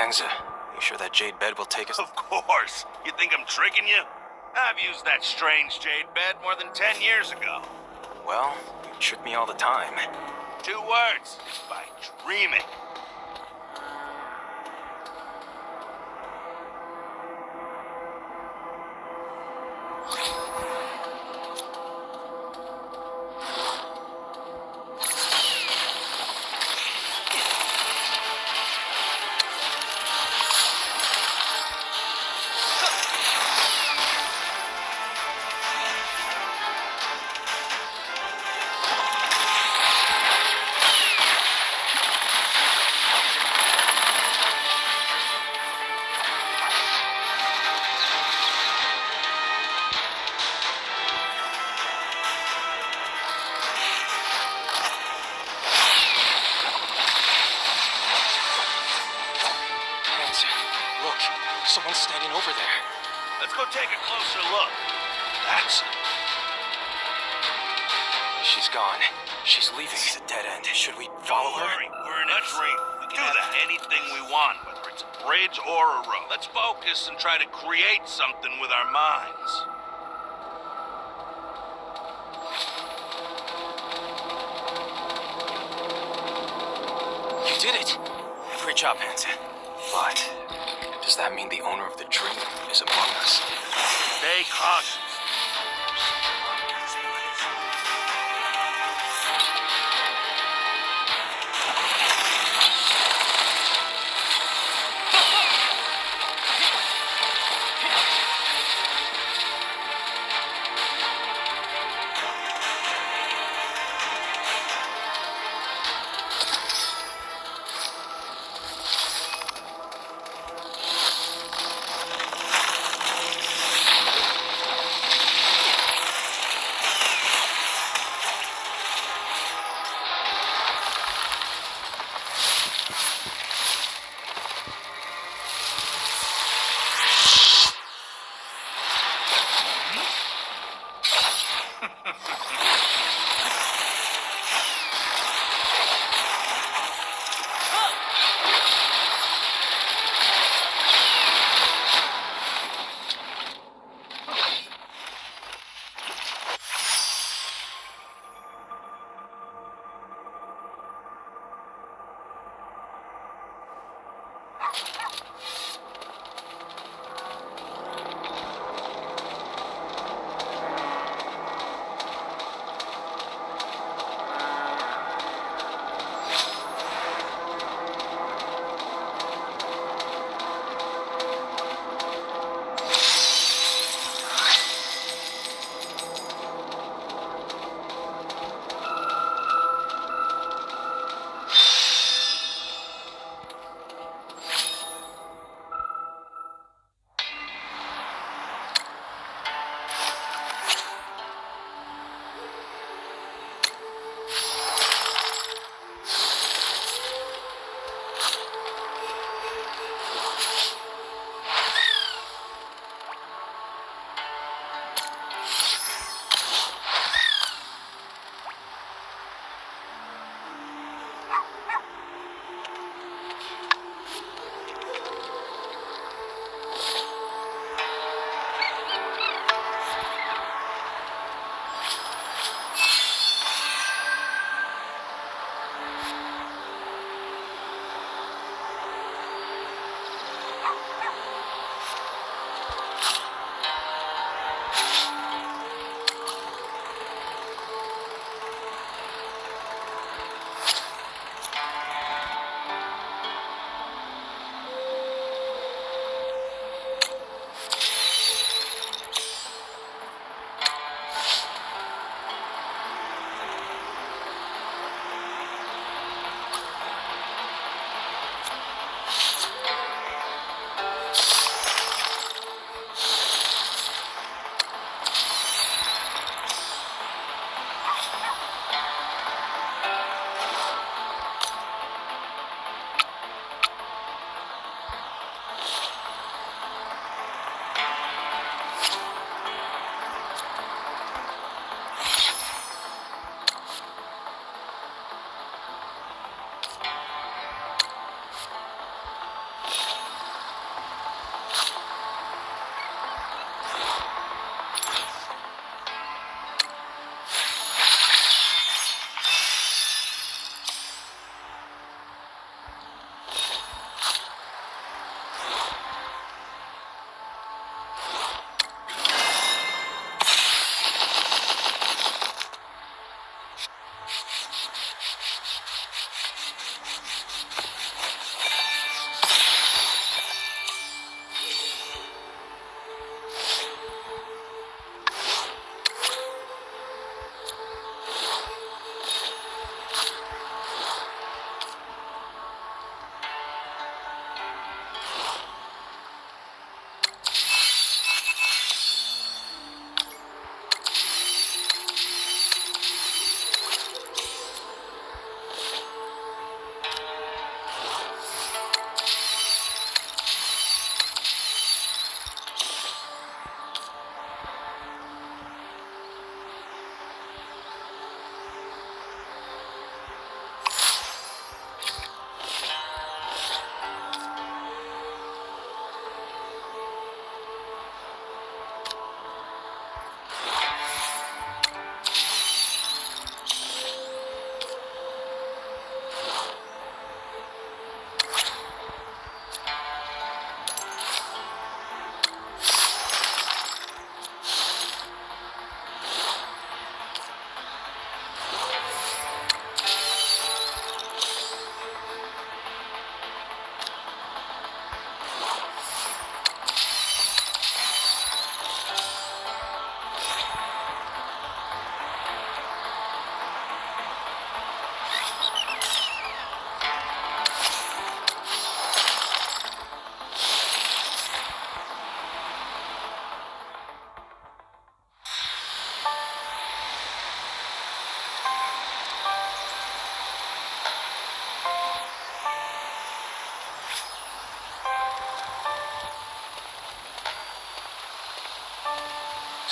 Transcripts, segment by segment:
Hansa, you sure that jade bed will take us? Of course. You think I'm tricking you? I've used that strange jade bed more than 10 years ago. Well, you trick me all the time. 2 words. By dreaming. Someone's standing over there. Let's go take a closer look. That's... She's gone. She's leaving. This is a dead end. Should we follow her? Don't worry, we're in a dream. We can do anything we want, whether it's a bridge or a road. Let's focus and try to create something with our minds. You did it! Great job, Hansa. But does that mean the owner of the dream is among us? Stay cautious.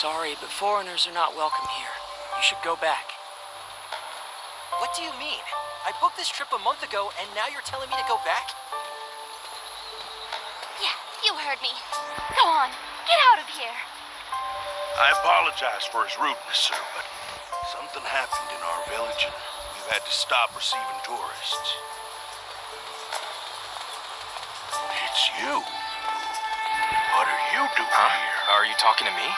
Sorry, but foreigners are not welcome here. You should go back. What do you mean? I booked this trip a month ago, and now you're telling me to go back? Yeah, you heard me. Go on, get out of here. I apologize for his rudeness, sir, but something happened in our village and we've had to stop receiving tourists. It's you. What are you doing here? Are you talking to me?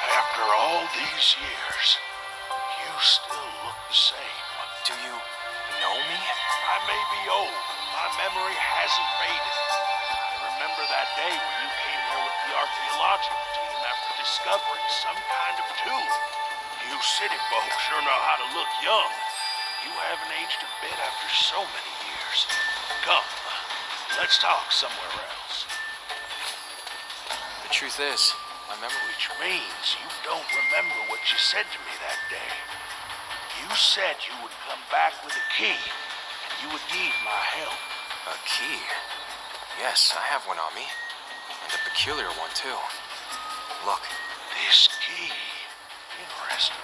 After all these years, you still look the same. Do you know me? I may be old, but my memory hasn't faded. I remember that day when you came here with the archaeological team after discovering some kind of tomb. You city folk sure know how to look young. You haven't aged a bit after so many years. Come, let's talk somewhere else. The truth is, my memory... Which means you don't remember what you said to me that day. You said you would come back with a key, and you would need my help. A key? Yes, I have one on me. And a peculiar one, too. Look. This key. Interesting.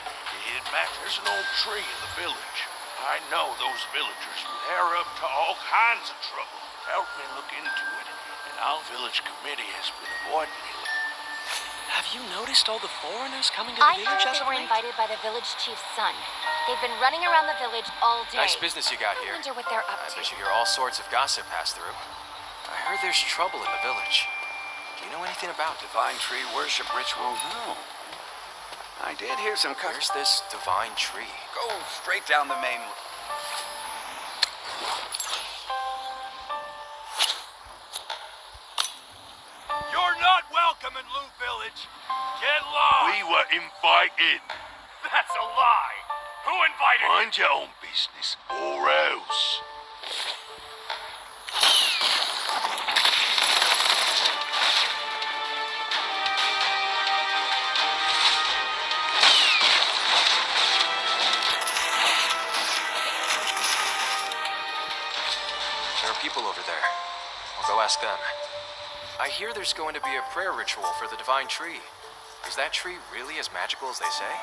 There's an old tree in the village. I know those villagers. They're up to all kinds of trouble. Help me look into it, and our village committee has been avoiding me. Have you noticed all the foreigners coming to I the heard village they as of were late? invited by the village chief's son. They've been running around the village all day. Nice business you got I here. wonder what they're up I to. bet you hear all sorts of gossip pass through. I heard there's trouble in the village. Do you know anything about Divine tree worship ritual? No. I did hear some Where's this divine tree? Go straight down the main. You're not welcome in Loot Village. Get lost. We were invited. That's a lie! Who invited you? Mind your own business, or else. There are people over there. I'll go ask them. I hear there's going to be a prayer ritual for the divine tree. Is that tree really as magical as they say?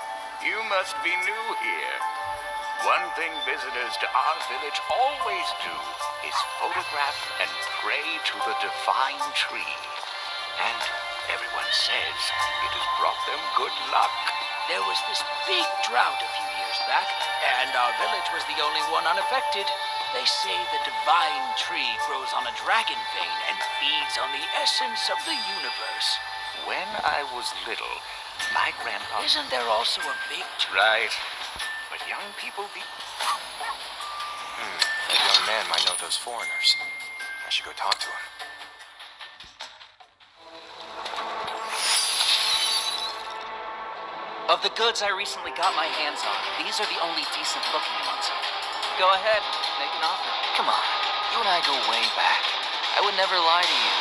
You must be new here. One thing visitors to our village always do is photograph and pray to the divine tree. And everyone says it has brought them good luck. There was this big drought a few years back, and our village was the only one unaffected. They say the divine tree grows on a dragon vein and feeds on the essence of the universe. When I was little, my grandpa... Isn't there also a big tree? Right. But young people be... That young man might know those foreigners. I should go talk to him. Of the goods I recently got my hands on, these are the only decent looking ones. Go ahead, make an offer. Come on, you and I go way back. I would never lie to you.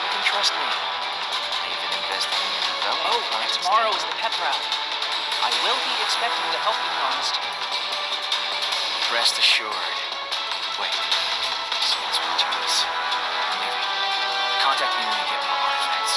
You can trust me. I even invested in your development. Oh, plans and tomorrow today. is the pep rally. I will be expecting the help you promised. Rest assured. Wait, someone's watching us. Maybe. Contact me when you get more artifacts.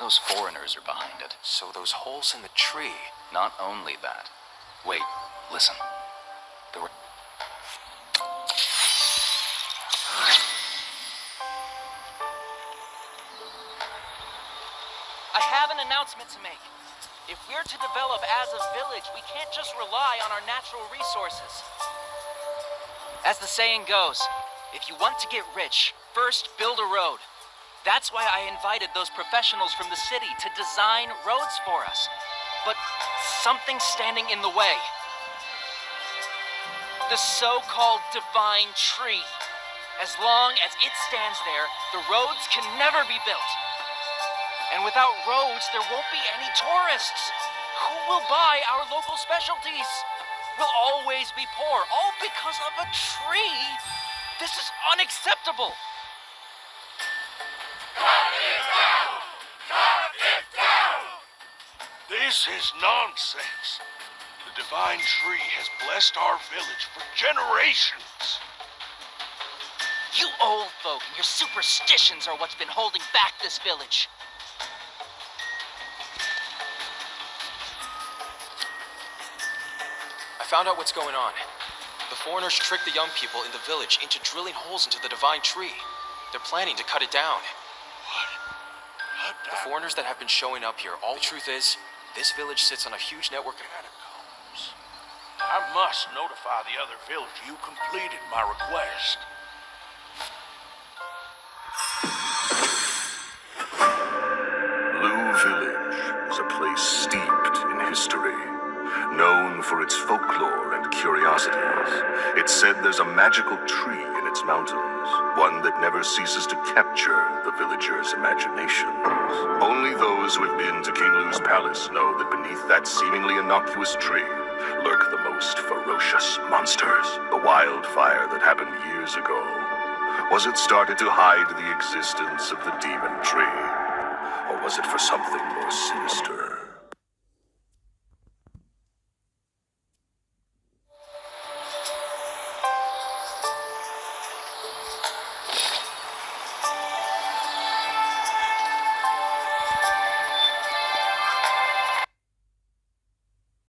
those foreigners are behind it. So those holes in the tree. Not only that. Wait, listen. There were... I have an announcement to make. If we're to develop as a village, we can't just rely on our natural resources. As the saying goes, if you want to get rich, first build a road. That's why I invited those professionals from the city to design roads for us. But something's standing in the way. The so-called divine tree. As long as it stands there, the roads can never be built. And without roads, there won't be any tourists. Who will buy our local specialties? We'll always be poor, all because of a tree. This is unacceptable. This is nonsense. The divine tree has blessed our village for generations. You old folk and your superstitions are what's been holding back this village. I found out what's going on. The foreigners tricked the young people in the village into drilling holes into the divine tree. They're planning to cut it down. The foreigners that have been showing up here, all the truth is, this village sits on a huge network of Catacombs. I must notify the other village you completed my request. Lou Village is a place steeped in history, known for its folklore and curiosities. It's said there's a magical tree in its mountains, one that never ceases to capture the villagers' imaginations. Only those who have been to King Lou's palace know that beneath that seemingly innocuous tree lurk the most ferocious monsters. The wildfire that happened years ago, was it started to hide the existence of the demon tree? Or was it for something more sinister?